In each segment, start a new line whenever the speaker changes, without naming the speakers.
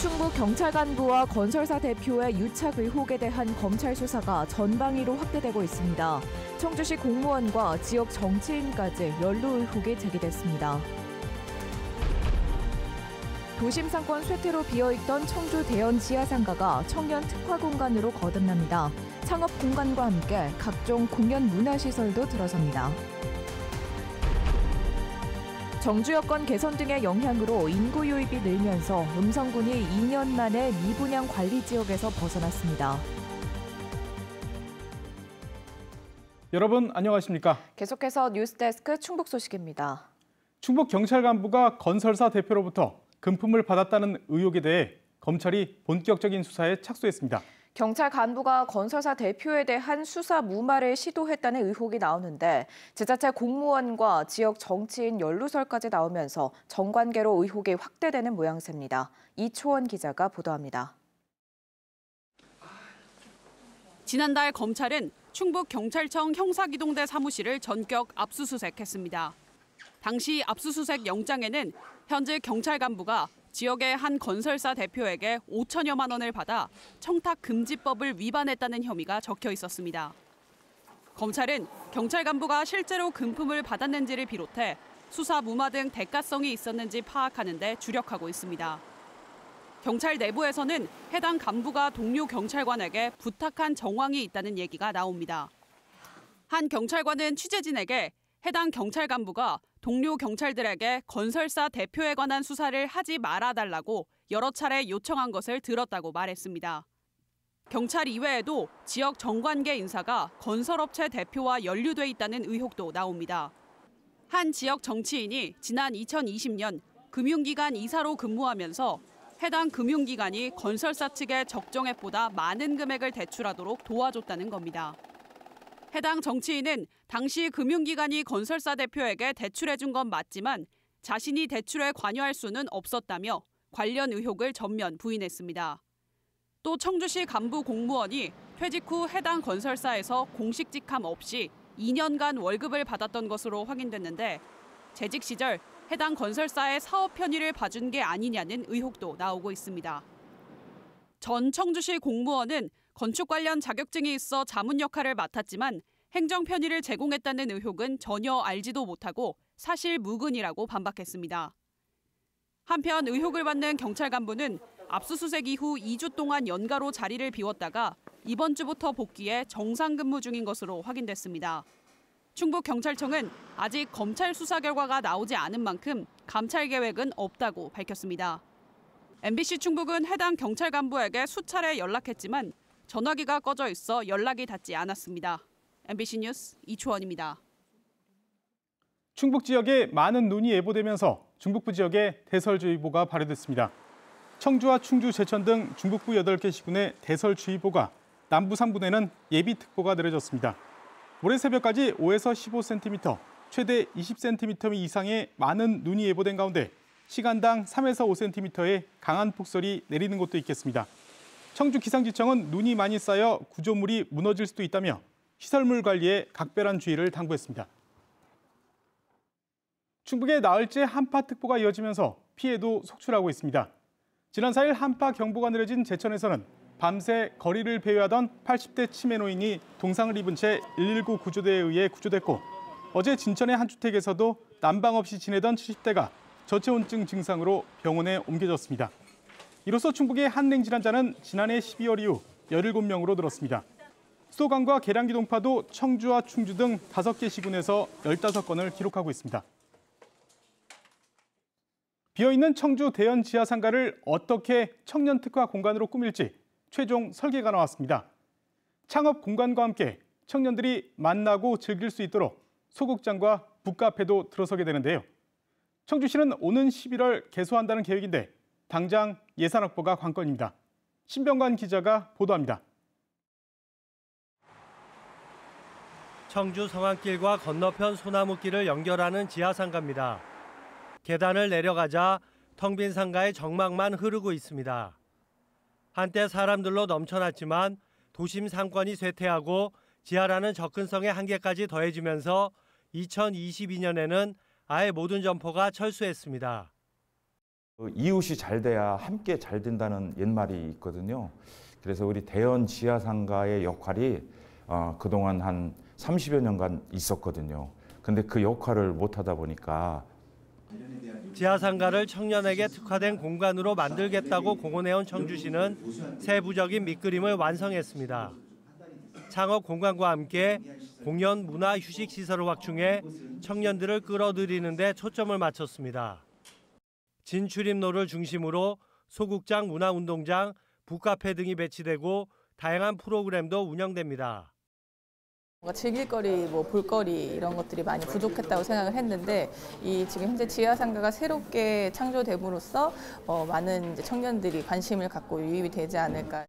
충북 경찰 간부와 건설사 대표의 유착 의혹에 대한 검찰 수사가 전방위로 확대되고 있습니다. 청주시 공무원과 지역 정치인까지 연루 의혹이 제기됐습니다. 도심 상권 쇠퇴로 비어있던 청주 대연 지하상가가 청년 특화 공간으로 거듭납니다. 창업 공간과 함께 각종 공연 문화시설도 들어섭니다. 정주 여건 개선 등의 영향으로 인구 유입이 늘면서 음성군이 2년 만에 미분양 관리 지역에서 벗어났습니다.
여러분 안녕하십니까?
계속해서 뉴스데스크 충북 소식입니다.
충북 경찰 간부가 건설사 대표로부터 금품을 받았다는 의혹에 대해 검찰이 본격적인 수사에 착수했습니다.
경찰 간부가 건설사 대표에 대한 수사 무마를 시도했다는 의혹이 나오는데 지자체 공무원과 지역 정치인 연루설까지 나오면서 정관계로 의혹이 확대되는 모양새입니다. 이초원 기자가 보도합니다.
지난달 검찰은 충북경찰청 형사기동대 사무실을 전격 압수수색했습니다. 당시 압수수색 영장에는 현재 경찰 간부가 지역의 한 건설사 대표에게 5천여만 원을 받아 청탁금지법을 위반했다는 혐의가 적혀 있었습니다. 검찰은 경찰 간부가 실제로 금품을 받았는지를 비롯해 수사 무마 등 대가성이 있었는지 파악하는 데 주력하고 있습니다. 경찰 내부에서는 해당 간부가 동료 경찰관에게 부탁한 정황이 있다는 얘기가 나옵니다. 한 경찰관은 취재진에게 해당 경찰 간부가 동료 경찰들에게 건설사 대표에 관한 수사를 하지 말아달라고 여러 차례 요청한 것을 들었다고 말했습니다. 경찰 이외에도 지역 정관계 인사가 건설업체 대표와 연루돼 있다는 의혹도 나옵니다. 한 지역 정치인이 지난 2020년 금융기관 이사로 근무하면서 해당 금융기관이 건설사 측의 적정액보다 많은 금액을 대출하도록 도와줬다는 겁니다. 해당 정치인은 당시 금융기관이 건설사 대표에게 대출해준 건 맞지만 자신이 대출에 관여할 수는 없었다며 관련 의혹을 전면 부인했습니다. 또 청주시 간부 공무원이 퇴직 후 해당 건설사에서 공식 직함 없이 2년간 월급을 받았던 것으로 확인됐는데 재직 시절 해당 건설사의 사업 편의를 봐준 게 아니냐는 의혹도 나오고 있습니다. 전 청주시 공무원은 건축 관련 자격증이 있어 자문 역할을 맡았지만 행정 편의를 제공했다는 의혹은 전혀 알지도 못하고 사실 무근이라고 반박했습니다. 한편 의혹을 받는 경찰 간부는 압수수색 이후 2주 동안 연가로 자리를 비웠다가 이번 주부터 복귀해 정상 근무 중인 것으로 확인됐습니다. 충북경찰청은 아직 검찰 수사 결과가 나오지 않은 만큼 감찰 계획은 없다고 밝혔습니다. MBC 충북은 해당 경찰 간부에게 수차례 연락했지만 전화기가 꺼져 있어 연락이 닿지 않았습니다. MBC 뉴스 이초원입니다.
충북 지역에 많은 눈이 예보되면서 중북부 지역에 대설주의보가 발효됐습니다. 청주와 충주, 제천 등 중북부 8개 시군의 대설주의보가 남부 3군에는 예비특보가 내려졌습니다. 모레 새벽까지 5에서 15cm, 최대 20cm 이상의 많은 눈이 예보된 가운데 시간당 3에서 5cm의 강한 폭설이 내리는 곳도 있겠습니다. 청주 기상지청은 눈이 많이 쌓여 구조물이 무너질 수도 있다며 시설물 관리에 각별한 주의를 당부했습니다. 충북에 나흘째 한파특보가 이어지면서 피해도 속출하고 있습니다. 지난 4일 한파경보가 내려진 제천에서는 밤새 거리를 배회하던 80대 치매 노인이 동상을 입은 채 119 구조대에 의해 구조됐고 어제 진천의 한 주택에서도 난방 없이 지내던 70대가 저체온증 증상으로 병원에 옮겨졌습니다. 이로써 충북의 한랭 질환자는 지난해 12월 이후 17명으로 늘었습니다. 수도관과 계량기 동파도 청주와 충주 등 5개 시군에서 15건을 기록하고 있습니다. 비어있는 청주 대연 지하상가를 어떻게 청년 특화 공간으로 꾸밀지 최종 설계가 나왔습니다. 창업 공간과 함께 청년들이 만나고 즐길 수 있도록 소극장과 북카페도 들어서게 되는데요. 청주시는 오는 11월 개소한다는 계획인데 당장 예산 확보가 관건입니다. 신병관 기자가 보도합니다.
청주 성안길과 건너편 소나무길을 연결하는 지하상가입니다. 계단을 내려가자 텅 빈 상가의 정막만 흐르고 있습니다. 한때 사람들로 넘쳐났지만 도심 상권이 쇠퇴하고 지하라는 접근성의 한계까지 더해지면서 2022년에는 아예 모든 점포가 철수했습니다.
이웃이 잘 돼야 함께 잘 된다는 옛말이 있거든요. 그래서 우리 대연 지하상가의 역할이 그동안 한 30여 년간 있었거든요. 근데 그 역할을 못하다 보니까
지하상가를 청년에게 특화된 공간으로 만들겠다고 공언해온 청주시는 세부적인 밑그림을 완성했습니다. 창업 공간과 함께 공연, 문화, 휴식 시설을 확충해 청년들을 끌어들이는 데 초점을 맞췄습니다. 진출입로를 중심으로 소극장, 문화운동장, 북카페 등이 배치되고 다양한 프로그램도 운영됩니다.
즐길거리, 볼거리 이런 것들이 많이 부족했다고 생각을 했는데 지금 현재 지하상가가 새롭게 창조됨으로써 많은 청년들이 관심을 갖고 유입이 되지 않을까.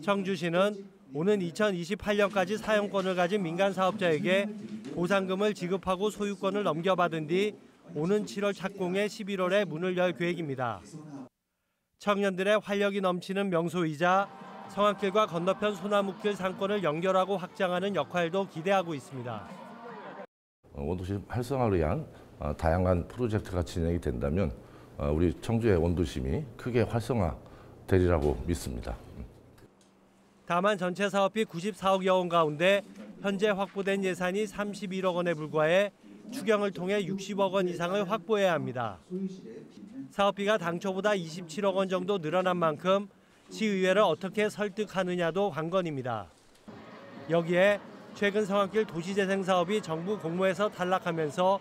청주시는 오는 2028년까지 사용권을 가진 민간 사업자에게 보상금을 지급하고 소유권을 넘겨받은 뒤 오는 7월 착공해 11월에 문을 열 계획입니다. 청년들의 활력이 넘치는 명소이자 성안길과 건너편 소나무길 상권을 연결하고 확장하는 역할도 기대하고 있습니다.
원도심 활성화를 위한 다양한 프로젝트가 진행이 된다면 우리 청주의 원도심이 크게 활성화되리라고 믿습니다.
다만 전체 사업비 94억여 원 가운데 현재 확보된 예산이 31억 원에 불과해 추경을 통해 60억 원 이상을 확보해야 합니다. 사업비가 당초보다 27억 원 정도 늘어난 만큼 시의회를 어떻게 설득하느냐도 관건입니다. 여기에 최근 성안길 도시재생 사업이 정부 공모에서 탈락하면서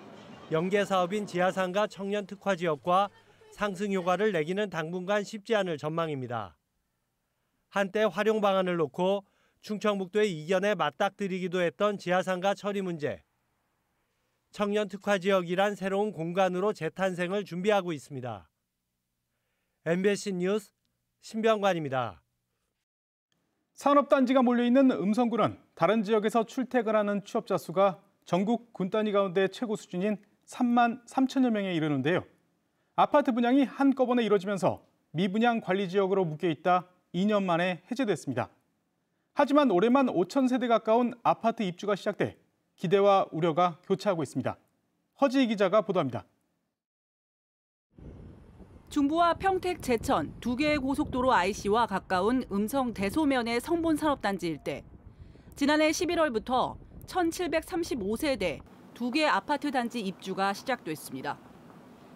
연계 사업인 지하상가 청년 특화 지역과 상승 효과를 내기는 당분간 쉽지 않을 전망입니다. 한때 활용 방안을 놓고 충청북도의 이견에 맞닥뜨리기도 했던 지하상가 처리 문제. 청년 특화 지역이란 새로운 공간으로 재탄생을 준비하고 있습니다. MBC 뉴스 신병관입니다.
산업단지가 몰려있는 음성군은 다른 지역에서 출퇴근하는 취업자 수가 전국 군 단위 가운데 최고 수준인 3만 3천여 명에 이르는데요. 아파트 분양이 한꺼번에 이뤄지면서 미분양 관리 지역으로 묶여있다 2년 만에 해제됐습니다. 하지만 올해만 5천 세대 가까운 아파트 입주가 시작돼 기대와 우려가 교차하고 있습니다. 허지희 기자가 보도합니다.
중부와 평택, 제천 두 개의 고속도로 IC와 가까운 음성 대소면의 성본산업단지 일대. 지난해 11월부터 1,735세대 두 개 아파트 단지 입주가 시작됐습니다.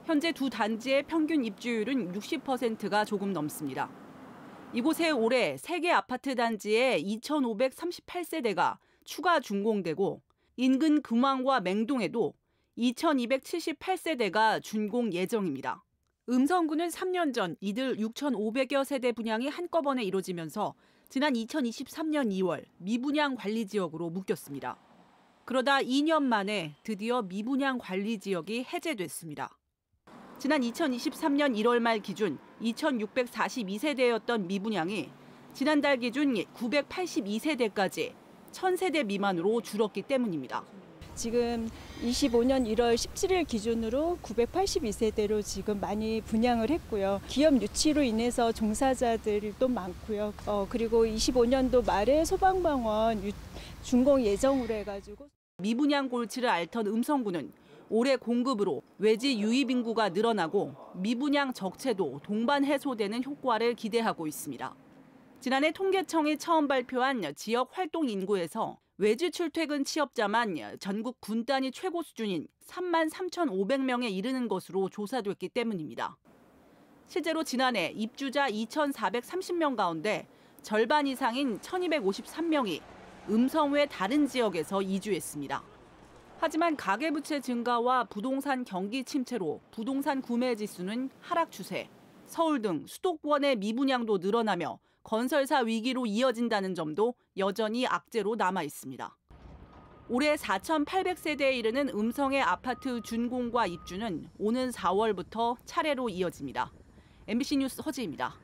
현재 두 단지의 평균 입주율은 60%가 조금 넘습니다. 이곳에 올해 3개 아파트 단지에 2,538세대가 추가 준공되고 인근 금왕과 맹동에도 2,278세대가 준공 예정입니다. 음성군은 3년 전 이들 6,500여 세대 분양이 한꺼번에 이뤄지면서 지난 2023년 2월 미분양 관리 지역으로 묶였습니다. 그러다 2년 만에 드디어 미분양 관리 지역이 해제됐습니다. 지난 2023년 1월 말 기준 2,642세대였던 미분양이 지난달 기준 982세대까지 1,000세대 미만으로 줄었기 때문입니다.
지금 25년 1월 17일 기준으로 982세대로 지금 많이 분양을 했고요. 기업 유치로 인해서 종사자들도 많고요. 그리고 25년도 말에 소방방원 준공 예정으로 해가지고
미분양 골치를 앓던 음성군은 올해 공급으로 외지 유입 인구가 늘어나고 미분양 적체도 동반 해소되는 효과를 기대하고 있습니다. 지난해 통계청이 처음 발표한 지역 활동 인구에서 외지 출퇴근 취업자만 전국 군 단위 최고 수준인 3만 3,500명에 이르는 것으로 조사됐기 때문입니다. 실제로 지난해 입주자 2,430명 가운데 절반 이상인 1,253명이 음성 외 다른 지역에서 이주했습니다. 하지만 가계부채 증가와 부동산 경기 침체로 부동산 구매 지수는 하락 추세, 서울 등 수도권의 미분양도 늘어나며 건설사 위기로 이어진다는 점도 여전히 악재로 남아 있습니다. 올해 4,800세대에 이르는 음성의 아파트 준공과 입주는 오는 4월부터 차례로 이어집니다. MBC 뉴스 허지입니다.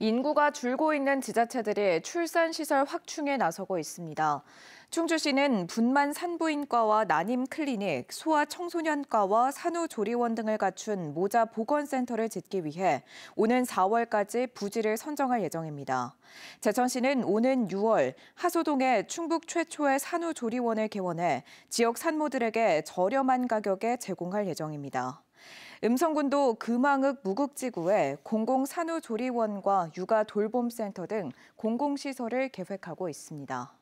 인구가 줄고 있는 지자체들이 출산시설 확충에 나서고 있습니다. 충주시는 분만 산부인과와 난임 클리닉, 소아청소년과와 산후조리원 등을 갖춘 모자 보건센터를 짓기 위해 오는 4월까지 부지를 선정할 예정입니다. 제천시는 오는 6월 하소동에 충북 최초의 산후조리원을 개원해 지역 산모들에게 저렴한 가격에 제공할 예정입니다. 음성군도 금왕읍 무국지구에 공공산후조리원과 육아돌봄센터 등 공공시설을 계획하고 있습니다.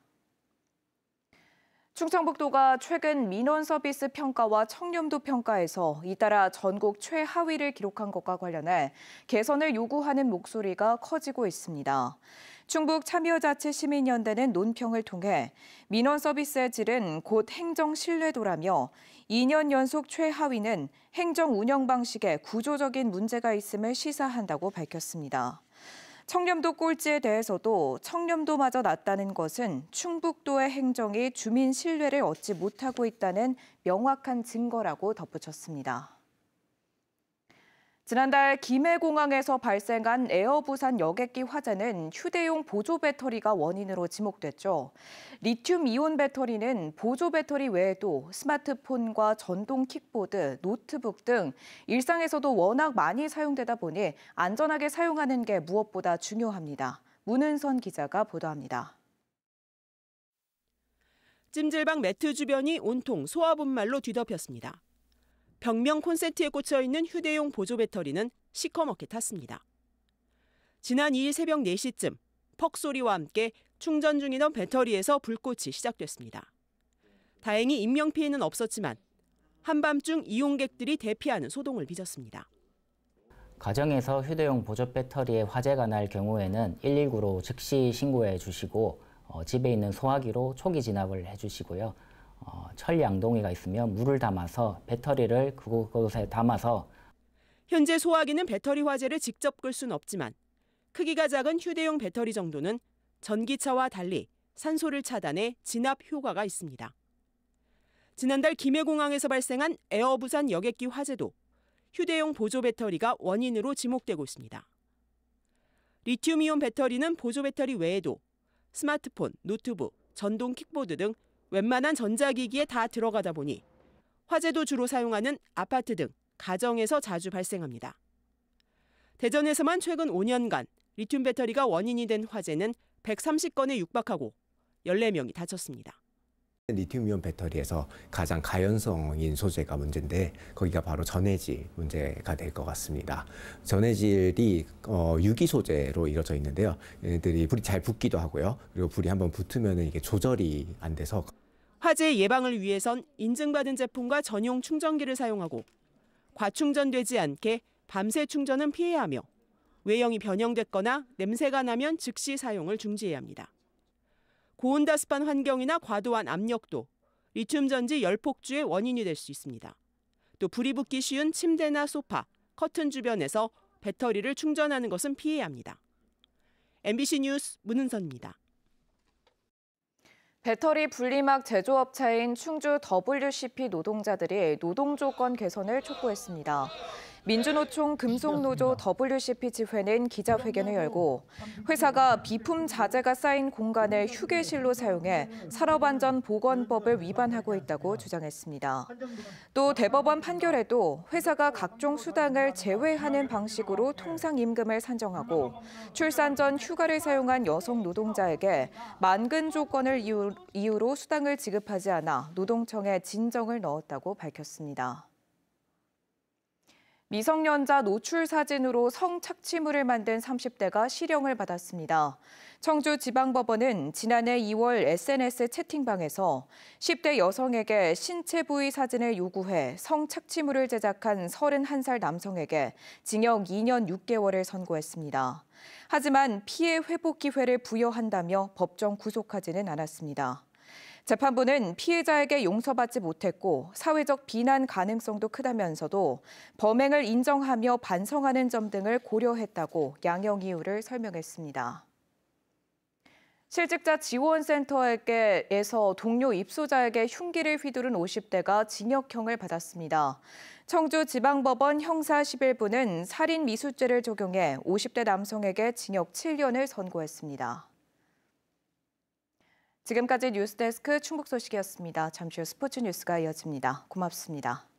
충청북도가 최근 민원 서비스 평가와 청렴도 평가에서 잇따라 전국 최하위를 기록한 것과 관련해 개선을 요구하는 목소리가 커지고 있습니다. 충북참여자치시민연대는 논평을 통해 민원 서비스의 질은 곧 행정 신뢰도라며 2년 연속 최하위는 행정 운영 방식에 구조적인 문제가 있음을 시사한다고 밝혔습니다. 청렴도 꼴찌에 대해서도 청렴도마저 낮다는 것은 충북도의 행정이 주민 신뢰를 얻지 못하고 있다는 명확한 증거라고 덧붙였습니다. 지난달 김해공항에서 발생한 에어부산 여객기 화재는 휴대용 보조 배터리가 원인으로 지목됐죠. 리튬이온 배터리는 보조 배터리 외에도 스마트폰과 전동 킥보드, 노트북 등 일상에서도 워낙 많이 사용되다 보니 안전하게 사용하는 게 무엇보다 중요합니다. 문은선 기자가 보도합니다.
찜질방 매트 주변이 온통 소화분말로 뒤덮였습니다. 벽면 콘센트에 꽂혀있는 휴대용 보조 배터리는 시커멓게 탔습니다. 지난 2일 새벽 4시쯤 퍽 소리와 함께 충전 중이던 배터리에서 불꽃이 시작됐습니다. 다행히 인명피해는 없었지만 한밤중 이용객들이 대피하는 소동을 빚었습니다.
가정에서 휴대용 보조 배터리에 화재가 날 경우에는 119로 즉시 신고해 주시고 집에 있는 소화기로 초기 진압을 해주시고요. 철양동이가 있으면 물을 담아서 배터리를 그곳에 담아서
현재 소화기는 배터리 화재를 직접 끌 수는 없지만 크기가 작은 휴대용 배터리 정도는 전기차와 달리 산소를 차단해 진압 효과가 있습니다. 지난달 김해공항에서 발생한 에어부산 여객기 화재도 휴대용 보조 배터리가 원인으로 지목되고 있습니다. 리튬이온 배터리는 보조 배터리 외에도 스마트폰, 노트북, 전동 킥보드 등 웬만한 전자기기에 다 들어가다 보니 화재도 주로 사용하는 아파트 등 가정에서 자주 발생합니다. 대전에서만 최근 5년간 리튬 배터리가 원인이 된 화재는 130건에 육박하고 14명이 다쳤습니다.
리튬이온 배터리에서 가장 가연성인 소재가 문제인데 거기가 바로 전해질 문제가 될 것 같습니다. 전해질이 유기 소재로 이루어져 있는데요. 얘네들이 불이 잘 붙기도 하고요. 그리고 불이 한번 붙으면 이게 조절이 안 돼서
화재 예방을 위해선 인증받은 제품과 전용 충전기를 사용하고 과충전되지 않게 밤새 충전은 피해야 하며 외형이 변형됐거나 냄새가 나면 즉시 사용을 중지해야 합니다. 고온다습한 환경이나 과도한 압력도 리튬 전지 열폭주의 원인이 될 수 있습니다. 또 불이 붙기 쉬운 침대나 소파, 커튼 주변에서 배터리를 충전하는 것은 피해야 합니다. MBC 뉴스 문은선입니다.
배터리 분리막 제조업체인 충주 WCP 노동자들이 노동조건 개선을 촉구했습니다. 민주노총 금속노조 WCP 지회는 기자회견을 열고 회사가 비품 자재가 쌓인 공간을 휴게실로 사용해 산업안전보건법을 위반하고 있다고 주장했습니다. 또 대법원 판결에도 회사가 각종 수당을 제외하는 방식으로 통상임금을 산정하고 출산 전 휴가를 사용한 여성 노동자에게 만근 조건을 이유로 수당을 지급하지 않아 노동청에 진정을 넣었다고 밝혔습니다. 미성년자 노출 사진으로 성착취물을 만든 30대가 실형을 받았습니다. 청주지방법원은 지난해 2월 SNS 채팅방에서 10대 여성에게 신체 부위 사진을 요구해 성착취물을 제작한 31살 남성에게 징역 2년 6개월을 선고했습니다. 하지만 피해 회복 기회를 부여한다며 법정 구속하지는 않았습니다. 재판부는 피해자에게 용서받지 못했고 사회적 비난 가능성도 크다면서도 범행을 인정하며 반성하는 점 등을 고려했다고 양형 이유를 설명했습니다. 실직자 지원센터에서 동료 입소자에게 흉기를 휘두른 50대가 징역형을 받았습니다. 청주지방법원 형사 11부는 살인 미수죄를 적용해 50대 남성에게 징역 7년을 선고했습니다. 지금까지 뉴스데스크 충북 소식이었습니다. 잠시 후 스포츠 뉴스가 이어집니다. 고맙습니다.